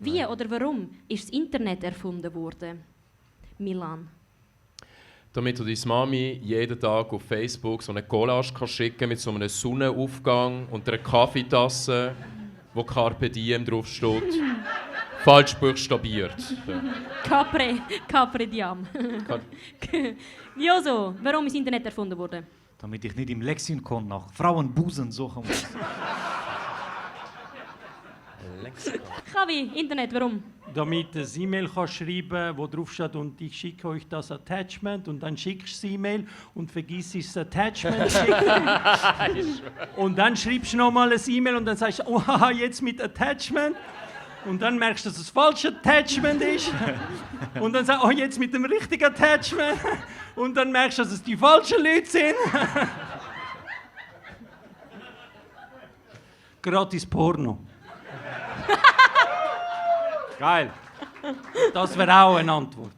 Wie oder warum ist das Internet erfunden worden? Milan. Damit du deine Mami jeden Tag auf Facebook so eine Collage schicken mit so einem Sonnenaufgang und einer Kaffeetasse, wo Carpe Diem draufsteht. Falsch buchstabiert. Capre Diem. Joso, warum ist das Internet erfunden worden? Damit ich nicht im Lexikon nach Frauenbusen suchen muss. Kavi, Internet, warum? Damit du ein E-Mail schreiben kannst, wo drauf steht, und ich schicke euch das Attachment, und dann schickst du das E-Mail und vergisst das Attachment schicken. Und dann schreibst du nochmal ein E-Mail und dann sagst du, oh, haha, jetzt mit Attachment. Und dann merkst du, dass es das falsche Attachment ist. Und dann sagst du, oh, jetzt mit dem richtigen Attachment. Und dann merkst du, dass es die falschen Leute sind. Gratis Porno. Geil. Das wäre auch eine Antwort.